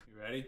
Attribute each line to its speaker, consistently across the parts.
Speaker 1: You ready?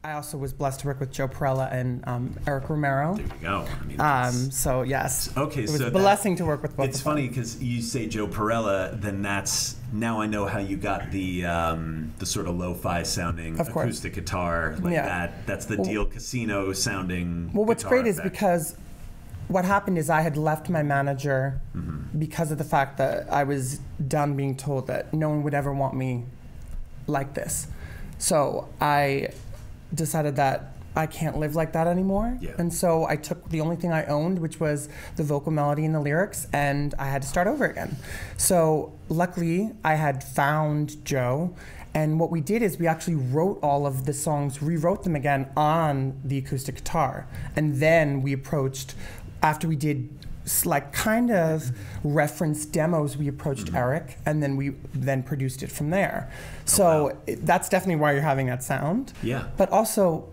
Speaker 1: I also was blessed to work with Joe Perella and Eric Romero.
Speaker 2: There you go. I mean,
Speaker 1: so yes,
Speaker 2: okay,
Speaker 1: it was a blessing to work with both.
Speaker 2: It's funny because you say Joe Perella, then now I know how you got the sort of lo-fi sounding acoustic guitar like that. That's the Deal Casino sounding.
Speaker 1: Well, what's great
Speaker 2: effect.
Speaker 1: is because what happened is I had left my manager because of the fact that I was done being told that no one would ever want me like this. So I decided that I can't live like that anymore.
Speaker 2: Yeah.
Speaker 1: And so I took the only thing I owned, which was the vocal melody and the lyrics, and I had to start over again. So luckily I had found Joe, and what we did is we actually wrote all of the songs, rewrote them again on the acoustic guitar. And then we approached, after we did like kind of reference demos, we approached Eric, and then we produced it from there. So that's definitely why you're having that sound.
Speaker 2: Yeah.
Speaker 1: But also,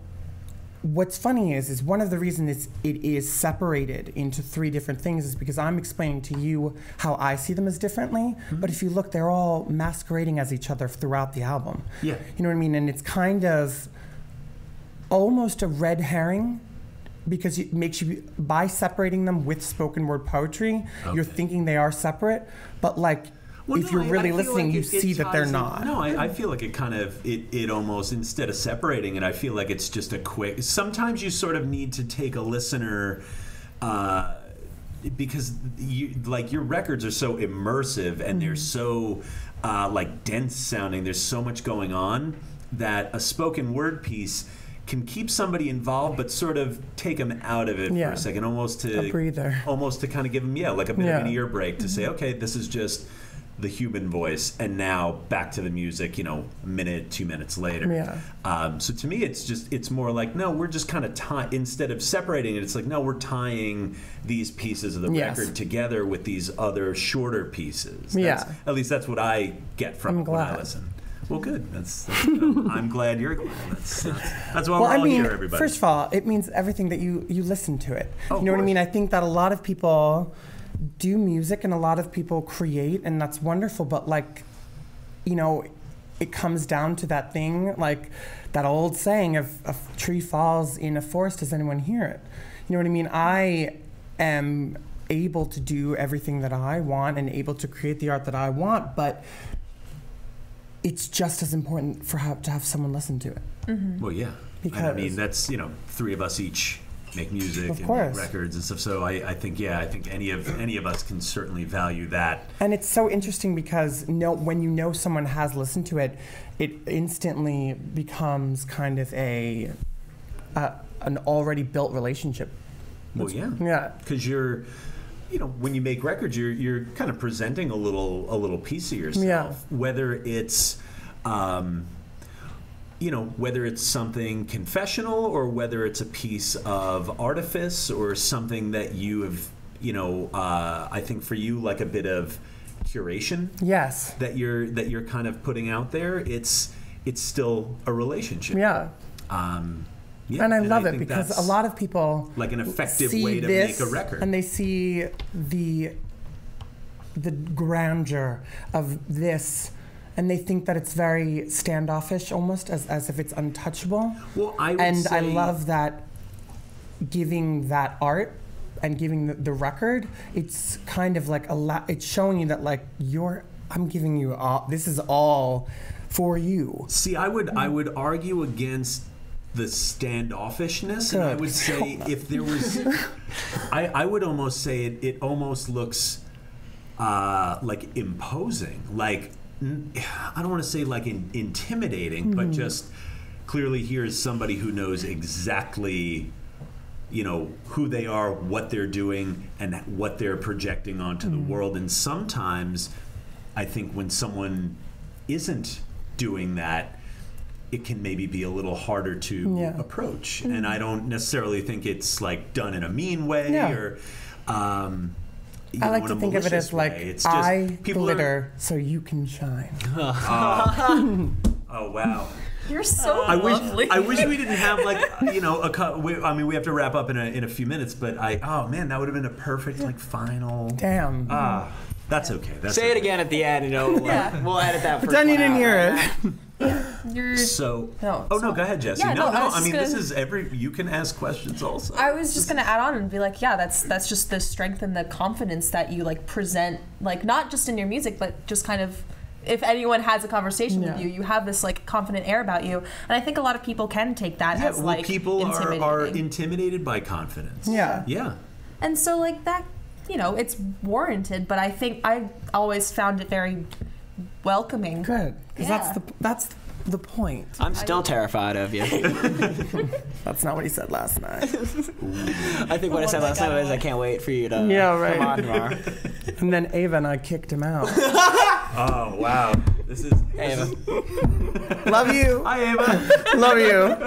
Speaker 1: what's funny is one of the reasons it is separated into 3 different things is because I'm explaining to you how I see them as differently. But if you look, they're all masquerading as each other throughout the album.
Speaker 2: Yeah.
Speaker 1: You know what I mean? And it's kind of almost a red herring, because it makes you, by separating them with spoken word poetry, you're thinking they are separate, but like, if you're really listening, you see that they're not.
Speaker 2: No, I feel like it kind of, it almost, instead of separating it, I feel like it's just a quick, sometimes you sort of need to take a listener, because your records are so immersive and they're so like dense sounding, there's so much going on that a spoken word piece can keep somebody involved, but sort of take them out of it for a second, almost to
Speaker 1: a breather,
Speaker 2: almost to kind of give them like a bit of an ear break to say, okay, this is just the human voice, and now back to the music. A minute, 2 minutes later.
Speaker 1: Yeah.
Speaker 2: So to me, it's more like, no, we're just kind of instead of separating it, it's like, no, we're tying these pieces of the record together with these other shorter pieces. At least that's what I get from it when I listen. Well, good. That's I'm glad you're glad. That's why we're all here, everybody.
Speaker 1: First of all, it means everything that you listen to it. You know what I mean? I think that a lot of people do music and a lot of people create, and that's wonderful. But like, it comes down to that thing, like that old saying, if a tree falls in a forest, does anyone hear it? You know what I mean? I am able to do everything that I want and able to create the art that I want, but it's just as important to have someone listen to it.
Speaker 2: Well, yeah. Because I mean, that's 3 of us each make music and make records and stuff. So I think any of us can certainly value that. And
Speaker 1: it's so interesting because when someone has listened to it, it instantly becomes kind of an already built relationship.
Speaker 2: Well, yeah. Because you're. When you make records, you're kind of presenting a little piece of yourself. Whether it's, whether it's something confessional or whether it's a piece of artifice or something that you have, I think for you, like a bit of curation.
Speaker 1: Yes.
Speaker 2: That you're kind of putting out there. It's still a relationship.
Speaker 1: Yeah.
Speaker 2: Yeah,
Speaker 1: and I love it because a lot of people
Speaker 2: like an effective way to make a record,
Speaker 1: and they see the grandeur of this, and they think that it's very standoffish, almost as if it's untouchable.
Speaker 2: Well, I
Speaker 1: love that giving that art and giving the record. It's kind of like it's showing you that like I'm giving you all. This is all for you.
Speaker 2: See, I would argue against the standoffishness, and I would say if there was, I would almost say it almost looks like imposing, like I don't want to say like intimidating, but just clearly here's somebody who knows exactly, who they are, what they're doing, and what they're projecting onto the world. And sometimes I think when someone isn't doing that, it can maybe be a little harder to approach. And I don't necessarily think it's like done in a mean way or I
Speaker 1: like to think of it as like, it's just, I glitter so you can shine.
Speaker 2: Oh, wow.
Speaker 3: You're so lovely.
Speaker 2: I wish we didn't have like, we have to wrap up in a few minutes, but that would have been a perfect like final.
Speaker 1: Damn.
Speaker 2: That's okay.
Speaker 4: Say it again at the end, we'll edit that.
Speaker 1: Pretend you didn't hear it.
Speaker 2: So,
Speaker 3: No,
Speaker 2: no, go ahead, Jesse.
Speaker 3: Yeah,
Speaker 2: no,
Speaker 3: I mean,
Speaker 2: this is you can ask questions also.
Speaker 3: I was just gonna add on and be like, yeah, that's just the strength and the confidence that you like present, like not just in your music, but just kind of if anyone has a conversation with you, you have this like confident air about you, and I think a lot of people can take that as like
Speaker 2: people are intimidated by confidence.
Speaker 1: Yeah.
Speaker 3: And so like that, you know, it's warranted, but I think I always found it very welcoming.
Speaker 1: Good, because that's the point.
Speaker 4: I'm still terrified of you.
Speaker 1: That's not what he said last night.
Speaker 4: I think what I said last night was I can't wait for you to come on tomorrow.
Speaker 1: And then Ava and I kicked him out.
Speaker 2: Oh, wow. This is
Speaker 4: Ava.
Speaker 1: Love you.
Speaker 2: Hi, Ava.
Speaker 1: Love you.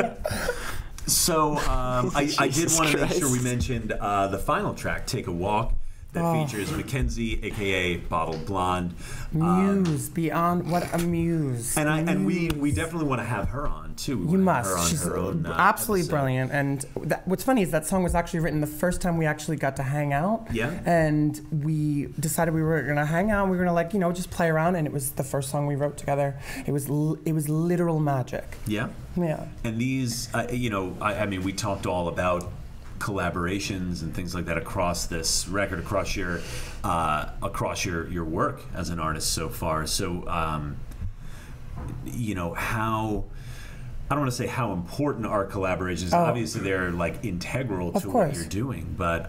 Speaker 2: So I did want to make sure we mentioned the final track, Take a Walk, that features Mackenzie, a.k.a. Bottled Blonde.
Speaker 1: Muse, beyond what a muse.
Speaker 2: And we definitely want to have her on, too.
Speaker 1: You must.
Speaker 2: She's
Speaker 1: absolutely brilliant. And what's funny is that song was actually written the first time we actually got to hang out.
Speaker 2: Yeah.
Speaker 1: And we decided we were going to hang out. We were going to, just play around. And it was the first song we wrote together. It was literal magic.
Speaker 2: Yeah.
Speaker 1: Yeah.
Speaker 2: And these, I mean, we talked all about collaborations and things like that across this record, across your work as an artist so far. So, how, I don't want to say how important are collaborations. Obviously, they're like integral to what you're doing. But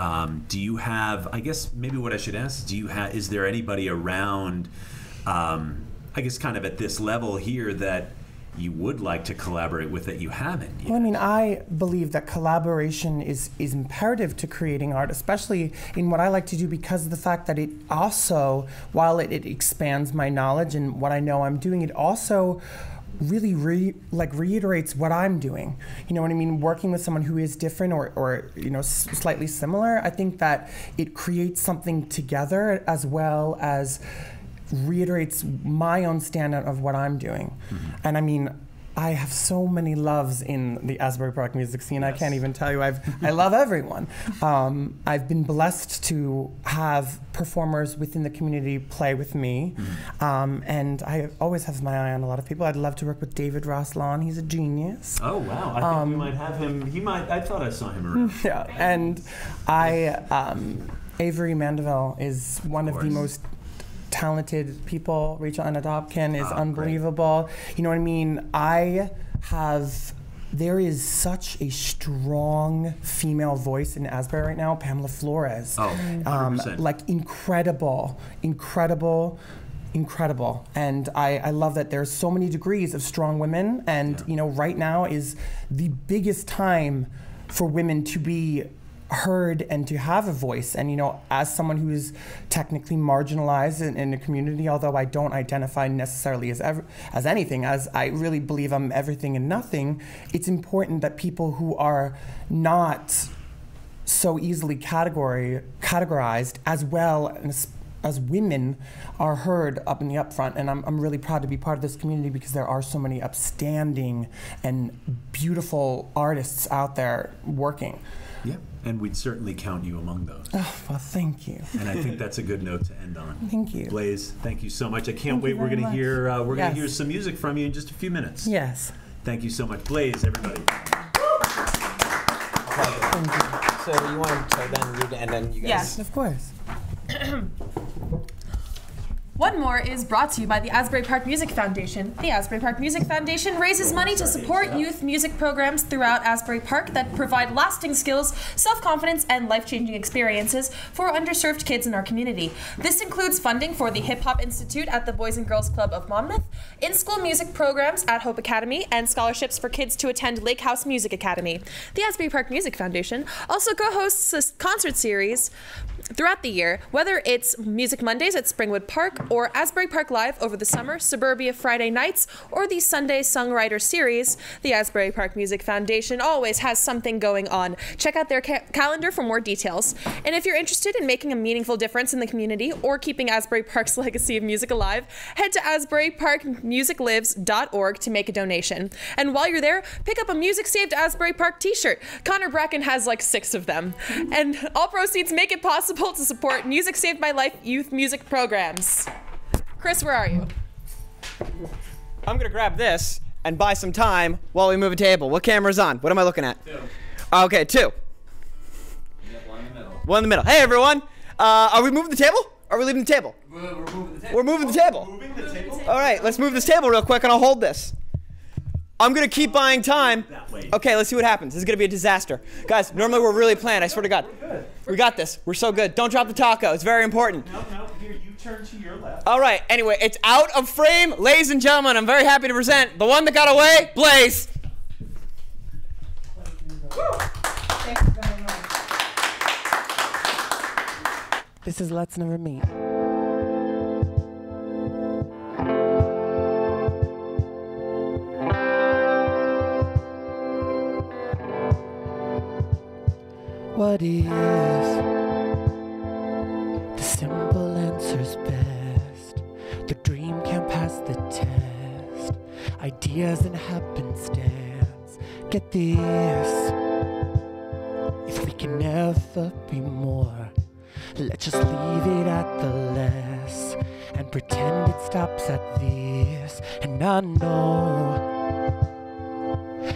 Speaker 2: do you have? I guess maybe what I should ask: is there anybody around? I guess kind of at this level here that you would like to collaborate with that you haven't yet?
Speaker 1: Well, I mean, I believe that collaboration is imperative to creating art, especially in what I like to do, because of the fact that it also, while it expands my knowledge and what I know I'm doing, it also really reiterates what I'm doing. You know what I mean? Working with someone who is different or slightly similar, I think that it creates something together as well as reiterates my own standard of what I'm doing. Mm-hmm. And I mean, I have so many loves in the Asbury Park music scene. Yes. I can't even tell you. I love everyone. I've been blessed to have performers within the community play with me. Mm-hmm. And I always have my eye on a lot of people. I'd love to work with David Ross-Lawn. He's a genius.
Speaker 2: Oh, wow. I think we might have him. I thought I saw him around.
Speaker 1: Yeah. And Avery Mandeville is one of the most talented people. Rachel Anna Dobkin is unbelievable. Great. You know what I mean? There is such a strong female voice in Asbury right now. Pamela Flores.
Speaker 2: Oh, 100%.
Speaker 1: Like incredible. And I love that there's so many degrees of strong women. And, right now is the biggest time for women to be heard and to have a voice. And as someone who is technically marginalized in the community, although I don't identify necessarily as anything, as I really believe I'm everything and nothing, it's important that people who are not so easily categorized as well as women are heard up in the upfront. And I'm really proud to be part of this community because there are so many upstanding and beautiful artists out there working.
Speaker 2: Yeah, and we'd certainly count you among those.
Speaker 1: Oh, well, thank you.
Speaker 2: And I think that's a good note to end on.
Speaker 1: Thank you.
Speaker 2: Blaise, thank you so much. I can't wait. We're going to hear some music from you in just a few minutes.
Speaker 1: Yes.
Speaker 2: Thank you so much. Blaise, everybody.
Speaker 1: Thank you.
Speaker 4: So you want to then read and then you guys?
Speaker 3: Yes,
Speaker 1: of course.
Speaker 3: OneMore is brought to you by the Asbury Park Music Foundation. The Asbury Park Music Foundation raises money to support youth music programs throughout Asbury Park that provide lasting skills, self-confidence, and life-changing experiences for underserved kids in our community. This includes funding for the Hip Hop Institute at the Boys and Girls Club of Monmouth, in-school music programs at Hope Academy, and scholarships for kids to attend Lake House Music Academy. The Asbury Park Music Foundation also co-hosts a concert series throughout the year, whether it's Music Mondays at Springwood Park or Asbury Park Live over the summer, Suburbia Friday nights, or the Sunday Songwriter Series. The Asbury Park Music Foundation always has something going on. Check out their calendar for more details. And if you're interested in making a meaningful difference in the community or keeping Asbury Park's legacy of music alive, head to asburyparkmusiclives.org to make a donation. And while you're there, pick up a Music Saved Asbury Park t-shirt. Connor Bracken has like 6 of them. And all proceeds make it possible to support Music Saved My Life youth music programs. Chris, where are you?
Speaker 4: I'm gonna grab this and buy some time while we move a table. What camera's on? What am I looking at? 2. Okay, 2.
Speaker 5: One in the middle.
Speaker 4: One in the middle. Hey, everyone. Are we moving the table? Or are we leaving the table?
Speaker 5: We're moving the table.
Speaker 4: We're moving the table.
Speaker 5: Moving the table?
Speaker 4: All right, let's move this table real quick, and I'll hold this. I'm going to keep buying time. Okay, let's see what happens. This is going to be a disaster. Guys, normally we're really planned. I swear to God. We got this. We're so good. Don't drop the taco. It's very important.
Speaker 2: No, here, you turn to your left.
Speaker 4: All right, anyway, it's out of frame. Ladies and gentlemen, I'm very happy to present the one that got away, Blaise.
Speaker 1: Thanks very much. This is Let's Never Meet. What is the simple answer's best? The dream can't pass the test. Ideas and happenstance. Get this. If we can never be more, let's just leave it at the less and pretend it stops at this. And I know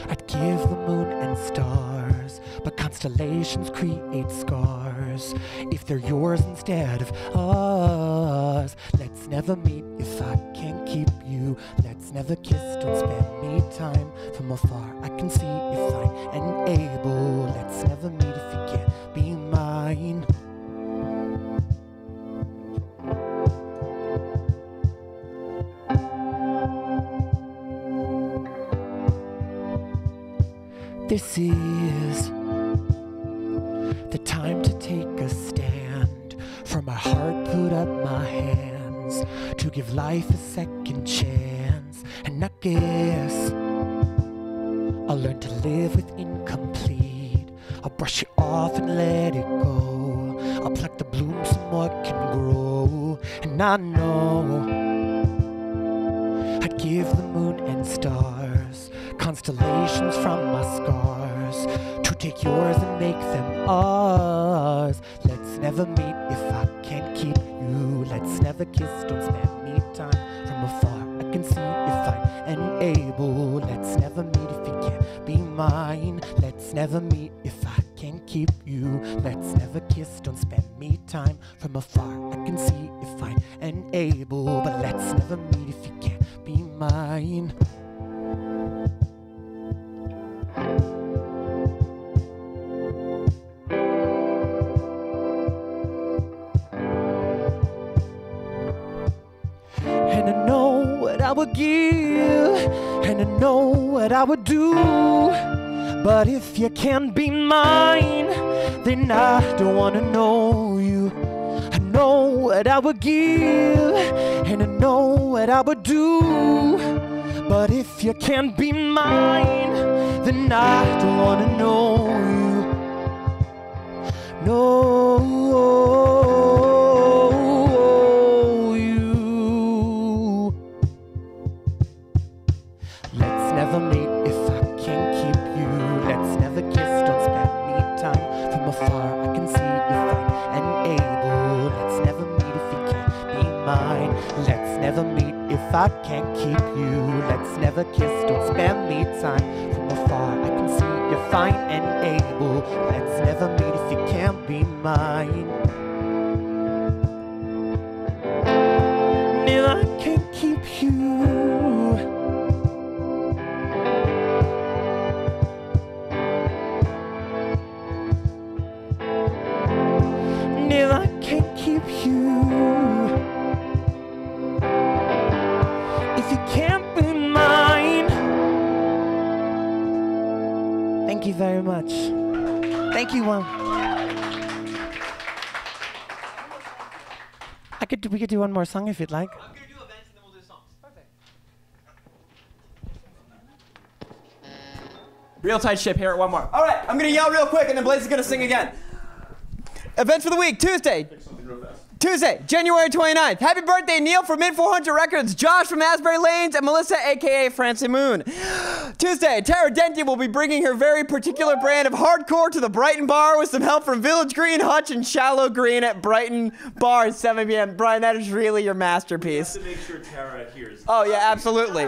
Speaker 1: I'd give the moon and stars, but constellations create scars if they're yours instead of ours. Let's never meet if I can't keep you. Let's never kiss, don't spend me time from afar. I can see if I am able. Let's never meet if you can't be mine. This is the time to take a stand. For my heart, put up my hands to give life a second chance. And I guess I'll learn to live with incomplete. I'll brush it off and let it go. I'll pluck the blooms so more can grow. And I know I'd give the moon and stars, constellations from my scars, to take yours and make them ours. Let's never meet if I can't keep you. Let's never kiss, don't spend me time from afar. I can see if I am able. Let's never meet if you can't be mine. Let's never meet if I can't keep you. Let's never kiss, don't spend me time from afar. I can see if I am able. But let's never meet if you can't be mine. And I know what I would give, and I know what I would do. But if you can't be mine, then I don't wanna know you. I know what I would give, and I know what I would do. But if you can't be mine, then I don't wanna know you. No, you. Let's never meet if I can't keep you. Let's never kiss, don't spend me time from afar. I can see if I am able. Let's never meet if you can't be mine. Let's never meet if I can't keep you. Let's never kiss, don't spend me time from afar. I can see you're fine and able. Let's never meet if you can't be mine. No, I can't keep you. No, I can't keep you. If you can't be mine. Thank you very much. Thank you, One. We could do one more song if you'd like.
Speaker 4: I'm going to do events and then we'll do songs. Perfect. Real tight ship here at OneMore. All right, I'm going to yell real quick and then Blaise is going to sing again. Events for the week, Tuesday.
Speaker 5: Pick something real fast.
Speaker 4: Tuesday, January 29th. Happy birthday, Neil from Mid 400 Records, Josh from Asbury Lanes, and Melissa, a.k.a. Francie Moon. Tuesday, Tara Denti will be bringing her very particular brand of hardcore to the Brighton Bar with some help from Village Green, Hutch, and Shallow Green at Brighton Bar at 7 p.m. Brian, that is really your masterpiece.
Speaker 2: To make sure Tara hears.
Speaker 4: Oh, yeah, absolutely.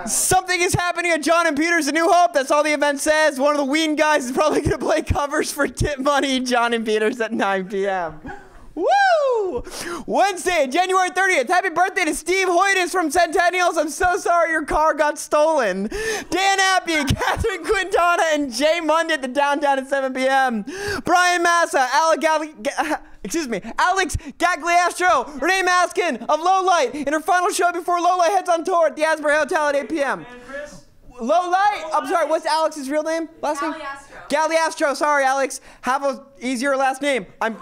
Speaker 4: Something is happening at John and Peter's A New Hope. That's all the event says. One of the Ween guys is probably going to play covers for Tip Money, John and Peter's at 9 p.m. Woo! Wednesday, January 30th. Happy birthday to Steve Hoytis from Centennials. I'm so sorry your car got stolen. Dan Appy, Catherine Quintana, and Jay Mundy at the Downtown at 7 p.m. Brian Massa, Alex Gagliastro, Renee Maskin of Lowlight in her final show before Lowlight heads on tour at the Asbury Hotel at 8 p.m. Lowlight? I'm sorry, what's Alex's real name? Last name? Gagliastro. Sorry, Alex. Have a easier last name. I'm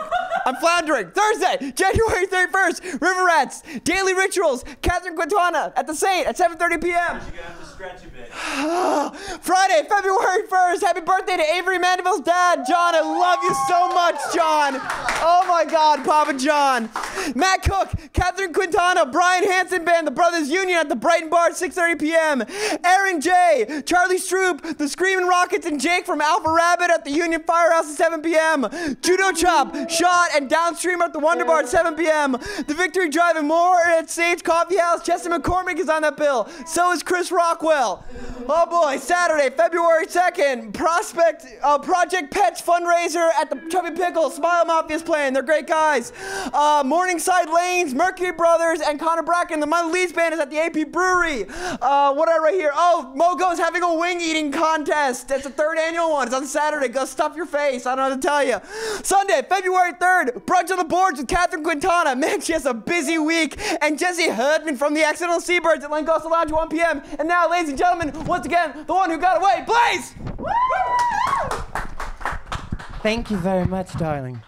Speaker 4: floundering. Thursday, January 31st. River Rats, Daily Rituals, Catherine Quintana at the Saint at 7:30 p.m.
Speaker 2: You're gonna have to stretch a bit.
Speaker 4: Friday, February 1st. Happy birthday to Avery Mandeville's dad, John. I love you so much, John. Oh my God, Papa John. Matt Cook, Catherine Quintana, Brian Hansen Band, the Brothers Union at the Brighton Bar at 6:30 p.m. Aaron J, Charlie Stroop, the Screaming Rockets, and Jake from Alpha Rabbit at the Union Firehouse at 7 p.m. Judo Chop, Shot, and Downstream at the Wonder Bar at 7 p.m. The Victory Drive and more at Sage Coffee House. Chester McCormick is on that bill. So is Chris Rockwell. Oh boy, Saturday, February 2nd, Project Pets fundraiser at the Chubby Pickle. Smile Mafia's playing. They're great guys. Morningside Lanes, Mercury Brothers, and Connor Bracken. The Mother Leeds Band is at the AP Brewery. What I write here? Oh, Mogo's having a wing eating contest. It's the 3rd annual one. It's on Saturday. Go stuff your face. I don't know what to tell you. Sunday, February 3rd, brunch on the boards with Catherine Quintana. Man, she has a busy week. And Jesse Herdman from the Accidental Seabirds at Langosta Lounge, 1 p.m. And now, ladies and gentlemen, once again, the one who got away, Blaise!
Speaker 1: Thank you very much, darling.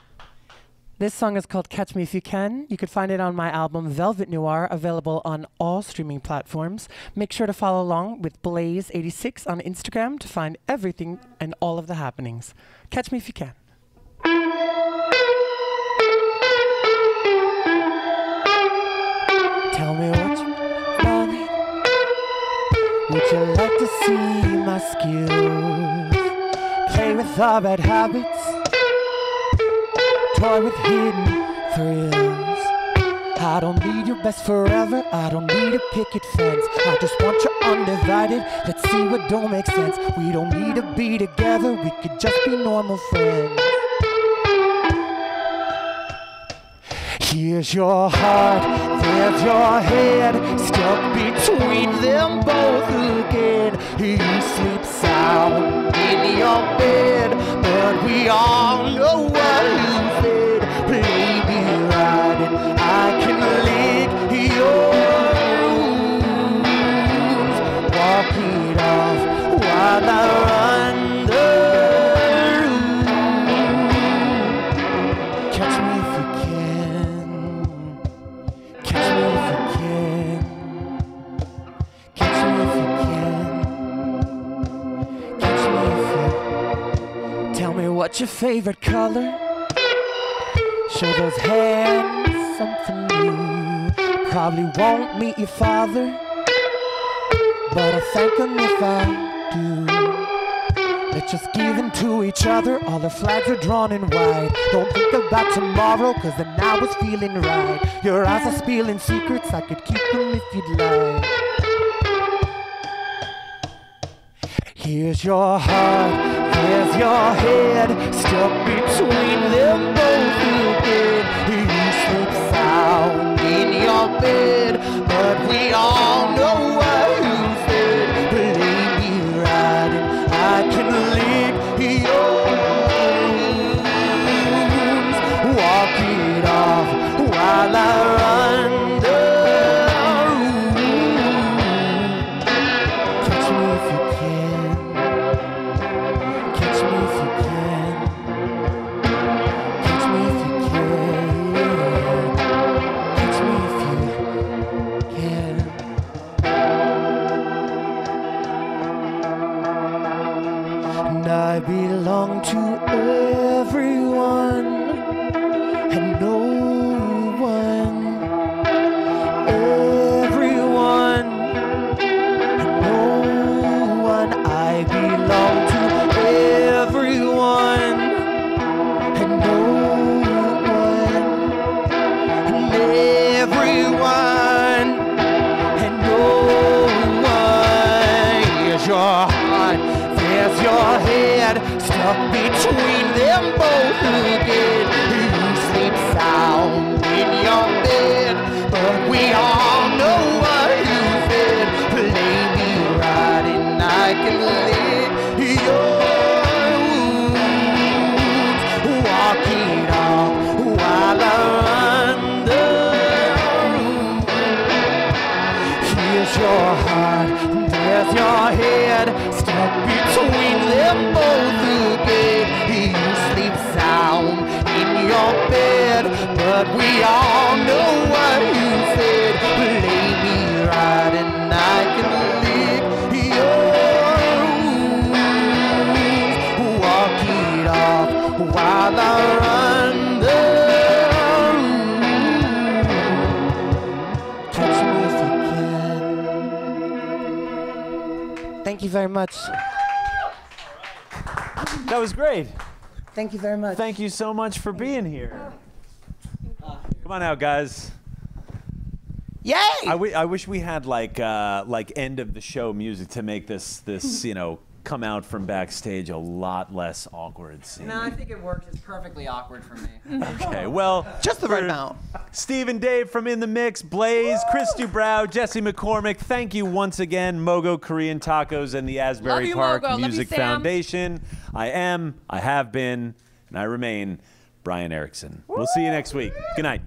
Speaker 1: This song is called Catch Me If You Can. You could find it on my album Velvet Noir, available on all streaming platforms. Make sure to follow along with Blaise86 on Instagram to find everything and all of the happenings. Catch me if you can. Tell me what you want. Would you like to see my skills? Play with our bad habits. Toy with hidden thrills. I don't need your best forever. I don't need a picket fence. I just want your undivided. Let's see what don't make sense. We don't need to be together. We could just be normal friends. Here's your heart, there's your head, stuck between them both again. You sleep sound in your bed, but we all know what you said. Play me right and I can lick your wounds. Walk it off while I run the room. Catch me if you can. Catch me if you can. Catch me if you can. Catch me if you. Tell me what's your favorite color. Show those hands something new. Probably won't meet your father, but I'll thank him if I do. Let's just give in to each other. All the flags are drawn in white. Don't think about tomorrow, cause the now is feeling right. Your eyes are spilling secrets. I could keep them if you'd like. Here's your heart, there's your head, stuck between them both again. You sleep sound in your bed, but we all know what you said. Play me right and I can lick your wounds. Walk it off while I run the room. Catch me if you can. Catch me if you can. Catch me if you can. Catch me if you can. And I belong to everyone and no
Speaker 6: stuck between them both again. You sleep sound in your bed, but we all know what you said. Play me right and I can lick your wounds. Walk it off while I run the room. Here's your heart, there's your head, stuck between them both again. You sleep sound in your bed, but we all know what you said. Play me right and I can lick your wounds. Walk it off while I run the room. Catch me if you can. Thank you very much.
Speaker 2: That was great.
Speaker 1: Thank you very much.
Speaker 2: Thank you so much for being here. Come on out, guys.
Speaker 6: Yay!
Speaker 2: I wish we had like end of the show music to make this come out from backstage a lot less awkward scene.
Speaker 4: No, I think it works. It's perfectly awkward for me.
Speaker 2: Okay, well,
Speaker 1: Just the right amount.
Speaker 2: Steve and Dave from In the Mix, Blaise, Chris Dubrow, Jesse McCormick, thank you once again, Mogo Korean Tacos and the Asbury Park Music Foundation. I have been, and I remain Brian Erickson. We'll see you next week. Good night.